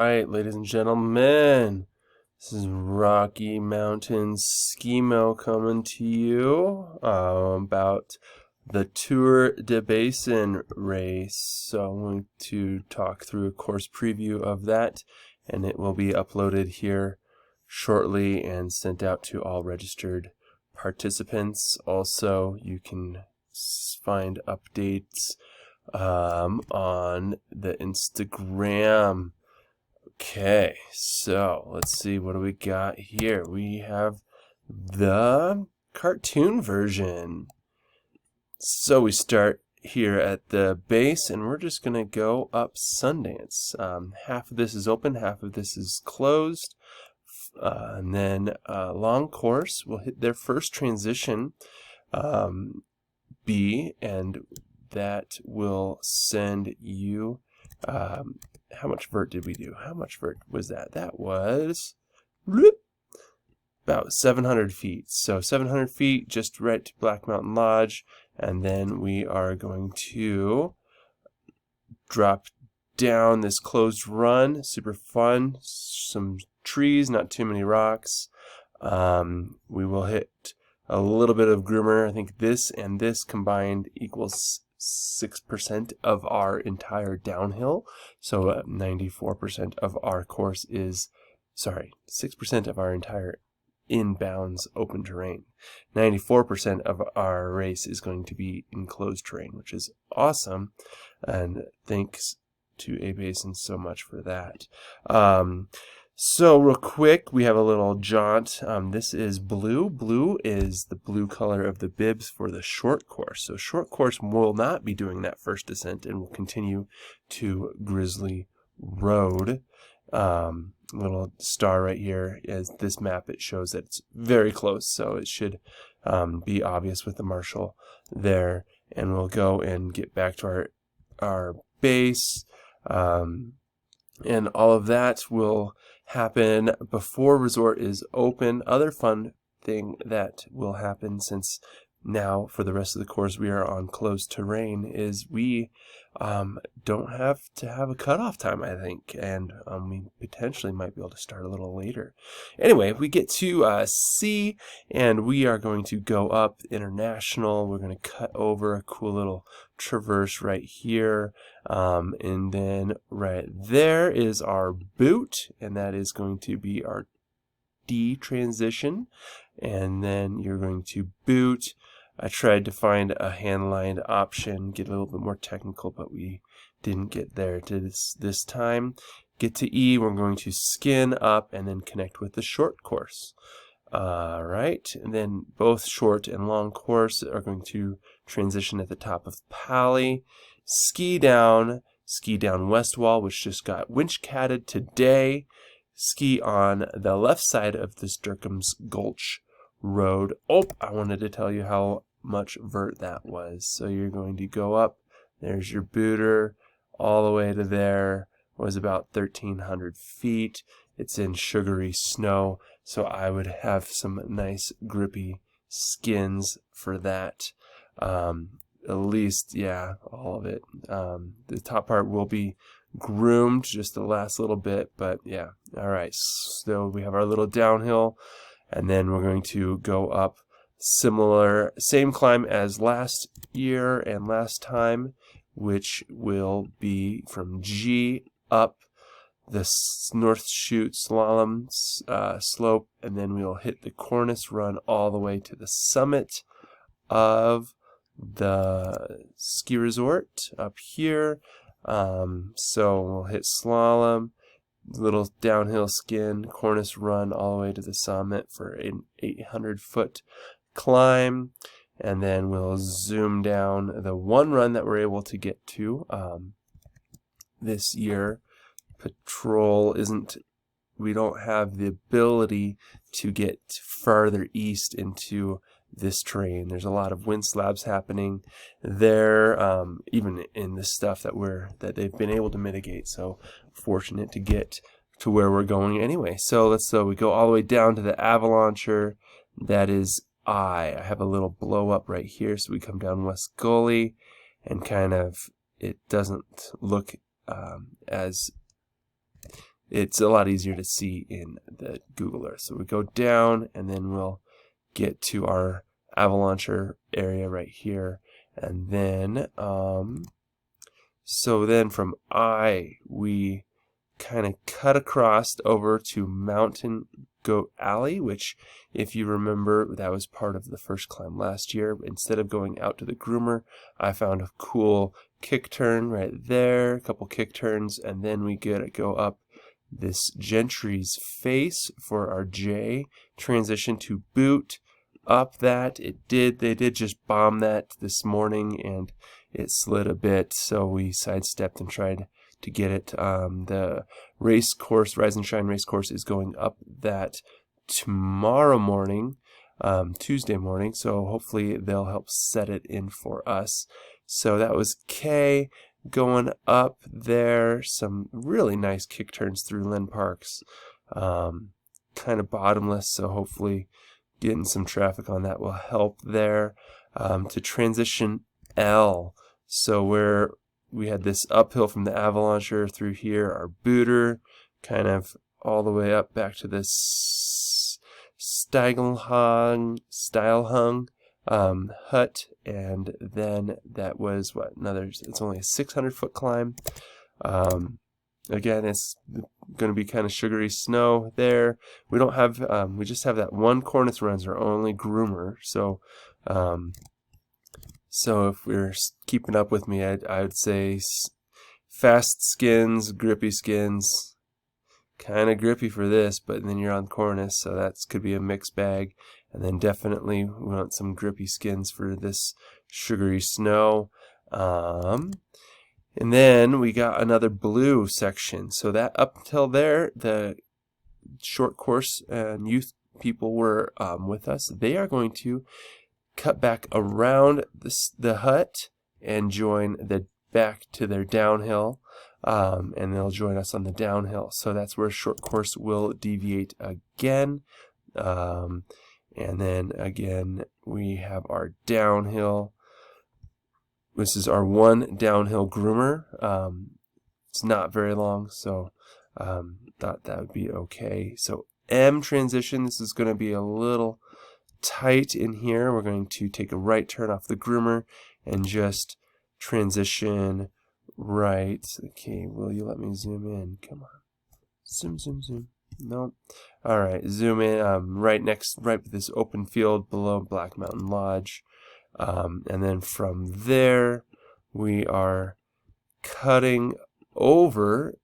Alright, ladies and gentlemen, this is Rocky Mountain Schemo coming to you about the Tour de Basin race. So I'm going to talk through a course preview of that, and it will be uploaded here shortly and sent out to all registered participants. Also, you can find updates on the Instagram. Okay, so let's see, what do we got here? We have the cartoon version. So we start here at the base, and we're just going to go up Sundance. Half of this is open, half of this is closed. And then long course will hit their first transition, B, and that will send you how much vert did we do? How much vert was that? That was about 700 feet. So 700 feet just right to Black Mountain Lodge, and then we are going to drop down this closed run. Super fun. Some trees, not too many rocks. We will hit a little bit of groomer. I think this and this combined equals 6% of our entire downhill. So 94% of our course is, 6% of our entire inbounds open terrain. 94% of our race is going to be enclosed terrain, which is awesome. And thanks to Basin so much for that. So real quick, we have a little jaunt. This is blue. Blue is the blue color of the bibs for the short course. So short course will not be doing that first descent and will continue to Grizzly Road. Little star right here is this map. It shows that it's very close, so it should be obvious with the marshal there. And we'll go and get back to our base. And all of that will happen before resort is open. Other fun thing that will happen, since now for the rest of the course we are on closed terrain, is we don't have to have a cutoff time, I think, and we potentially might be able to start a little later. Anyway, we get to C, and we are going to go up International. We're going to cut over a cool little traverse right here, and then right there is our boot, and that is going to be our D transition, and then you're going to boot. I tried to find a hand-lined option, get a little bit more technical, but we didn't get there to this time. Get to E, we're going to skin up and then connect with the short course. Right, and then both short and long course are going to transition at the top of Pally. Ski down west wall, which just got winch catted today. Ski on the left side of this Durkam's Gulch Road. Oh, I wanted to tell you how much vert that was. So you're going to go up, there's your booter, all the way to there was about 1,300 feet. It's in sugary snow, so I would have some nice grippy skins for that. At least, yeah, all of it. The top part will be groomed just the last little bit, but yeah. All right, so we have our little downhill, and then we're going to go up same climb as last year and last time, which will be from G up the North Chute slalom slope, and then we'll hit the cornice run all the way to the summit of the ski resort up here. So we'll hit slalom, little downhill skin, cornice run all the way to the summit for an 800-foot climb, and then we'll zoom down the one run that we're able to get to this year. Patrol we don't have the ability to get farther east into this terrain. There's a lot of wind slabs happening there, even in the stuff that they've been able to mitigate. So fortunate to get to where we're going anyway. So we go all the way down to the Avalancher. That is I have a little blow up right here, so we come down West Gully, and kind of it doesn't look as it's a lot easier to see in the Google Earth. So we go down, and then we'll get to our avalauncher area right here, and then so then from we kind of cut across over to Mountain Goat Alley, which, if you remember, that was part of the first climb last year. Instead of going out to the groomer, I found a cool kick turn right there, a couple kick turns, and then we go up this Gentry's Face for our J. Transition to Boot. Up that, they did just bomb that this morning, and it slid a bit, so we sidestepped and tried to get it. The race course, Rise and Shine race course, is going up that tomorrow morning, Tuesday morning, so hopefully they'll help set it in for us. So that was K. Going up there, some really nice kick turns through Lynn Parks, kind of bottomless, so hopefully getting some traffic on that will help there. To transition L, so we had this uphill from the avalauncher through here, our booter, kind of all the way up back to this style hung hut, and then that was it's only a 600-foot climb. Again, it's going to be kind of sugary snow there. We don't have, we just have that one cornice runs, our only groomer. So, so if we're keeping up with me, I would say fast skins, grippy skins, kind of grippy for this, but then you're on cornice, so that could be a mixed bag. And then definitely we want some grippy skins for this sugary snow. And then we got another blue section. So that up until there, the short course and youth people were with us. They are going to cut back around the hut and join back to their downhill. And they'll join us on the downhill. So that's where short course will deviate again. And then again, we have our downhill. This is our one downhill groomer. It's not very long, so thought that would be okay. So M transition, this is going to be a little tight in here. We're going to take a right turn off the groomer and just transition right. Okay, will you let me zoom in? Come on. Zoom, zoom, zoom. No. All right, zoom in. Right with this open field below Black Mountain Lodge. And then from there, we are cutting over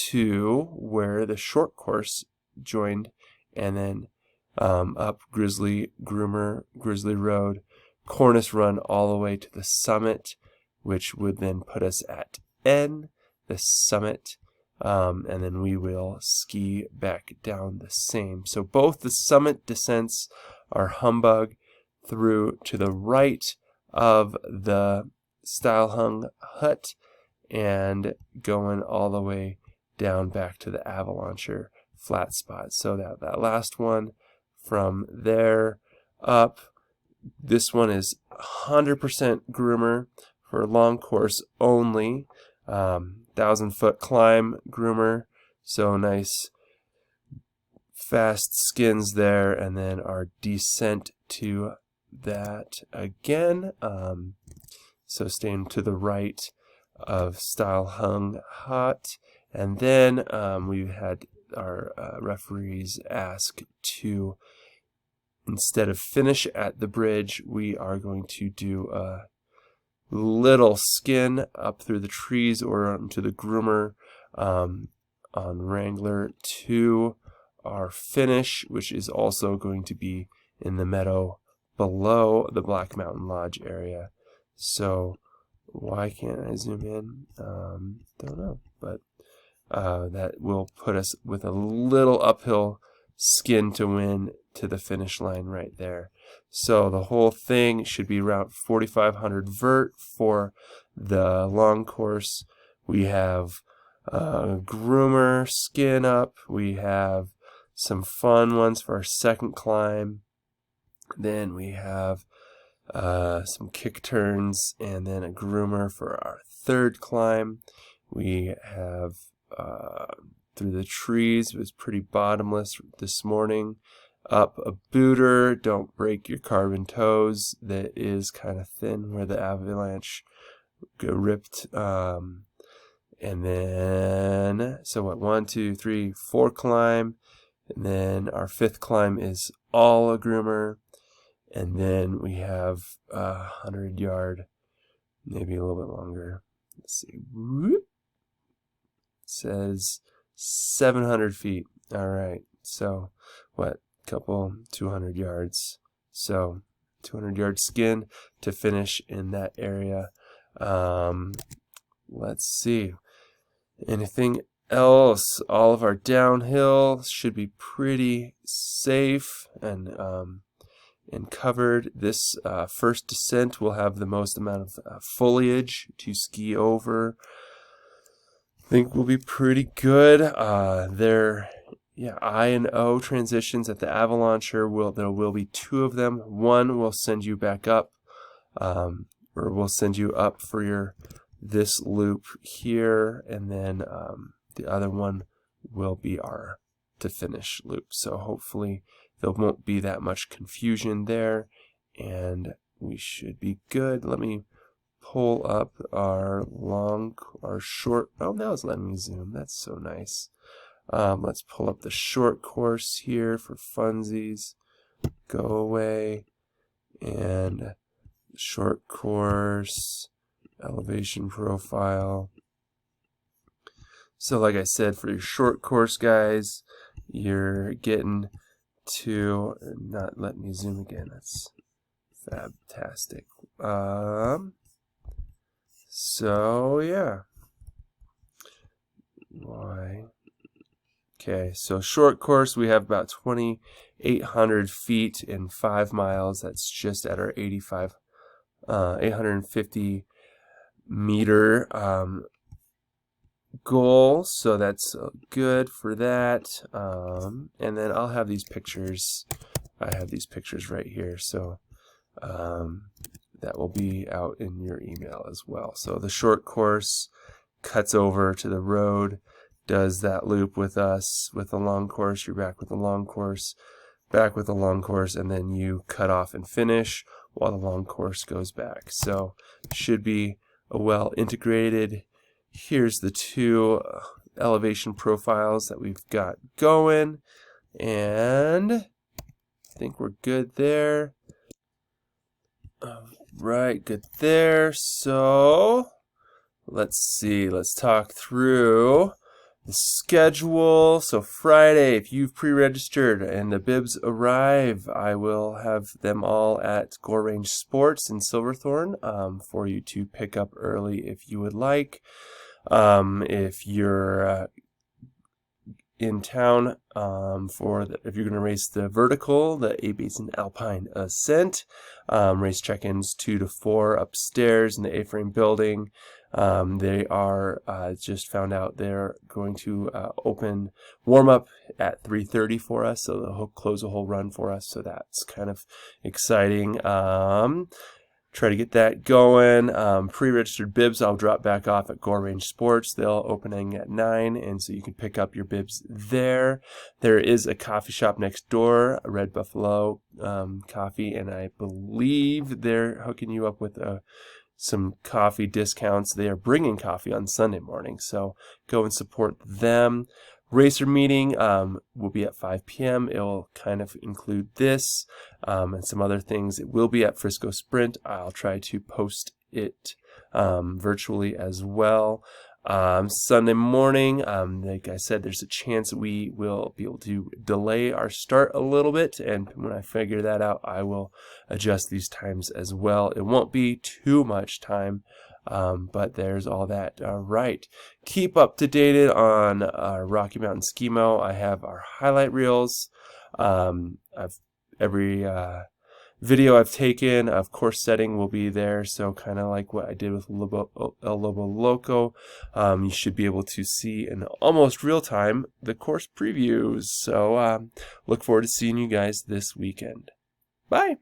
to where the short course joined, and then up Grizzly Road, cornice run all the way to the summit, which would then put us at N, the summit, and then we will ski back down the same. So both the summit descents are humbug through to the right of the style hung hut and going all the way down back to the avalauncher flat spot. So that last one from there up, this one is 100% groomer for long course only, 1,000-foot climb groomer, so nice fast skins there, and then our descent to that again, so staying to the right of style hung hut. And then we had our referees ask to, instead of finish at the bridge, we are going to do a little skin up through the trees or onto the groomer on Wrangler to our finish, which is also going to be in the meadow below the Black Mountain Lodge area. So why can't I zoom in? Don't know, but that will put us with a little uphill skin to win to the finish line right there. So the whole thing should be around 4,500 vert for the long course. We have groomer skin up. We have some fun ones for our second climb. Then we have some kick turns and then a groomer for our third climb. We have through the trees. It was pretty bottomless this morning. Up a booter, don't break your carbon toes. That is kind of thin where the avalanche ripped. And then, so what, 1, 2, 3, 4 climb. And then our 5th climb is all a groomer. And then we have 100-yard, maybe a little bit longer. Let's see. Whoop. It says 700 feet. All right. So what? Couple 200 yards. So 200-yard skin to finish in that area. Let's see. Anything else? All of our downhill should be pretty safe and covered. This first descent will have the most amount of foliage to ski over. I think we'll be pretty good. I and O transitions at the Avalauncher. There will be 2 of them. One will send you back up, or we'll send you up for this loop here, and then the other one will be our to finish loop. So hopefully there won't be that much confusion there, and we should be good. Let me pull up our short. Oh, now it's letting me zoom. That's so nice. Let's pull up the short course here for funsies. Go away. And short course, elevation profile. So like I said, for your short course, guys, you're getting to, not let me zoom again. That's fantastic. So yeah. Why? Okay, so short course, we have about 2,800 feet in 5 miles. That's just at our 850 meter goal. So that's good for that. And then I'll have these pictures. I have these pictures right here. So that will be out in your email as well. So the short course cuts over to the road, does that loop with us. With the long course, you're back with the long course, back with the long course, and then you cut off and finish while the long course goes back. So should be a well integrated. Here's the 2 elevation profiles that we've got going, and I think we're good there. All right, good there. So let's see, let's talk through the schedule. So Friday, if you've pre-registered and the bibs arrive, I will have them all at Gore Range Sports in Silverthorne for you to pick up early if you would like. If you're in town if you're going to race the vertical, the Basin Alpine Ascent, race check-ins 2 to 4 upstairs in the A-frame building. They are just found out they're going to open warm-up at 3:30 for us, so they'll close a whole run for us, so that's kind of exciting. Try to get that going. Pre-registered bibs I'll drop back off at Gore Range Sports. They'll opening at 9, and so you can pick up your bibs there. There is a coffee shop next door, a Red Buffalo coffee, and I believe they're hooking you up with some coffee discounts. They are bringing coffee on Sunday morning, so go and support them. Racer meeting will be at 5 p.m. It will kind of include this and some other things. It will be at Frisco Sprint. I'll try to post it virtually as well. Sunday morning, like I said, there's a chance we will be able to delay our start a little bit, and when I figure that out, I will adjust these times as well. It won't be too much time, but there's all that. Right. Keep up to date on Rocky Mountain Skimo. I have our highlight reels. Every video I've taken of course setting will be there, so kind of like what I did with El Lobo Loco. You should be able to see in almost real time the course previews. So look forward to seeing you guys this weekend. Bye.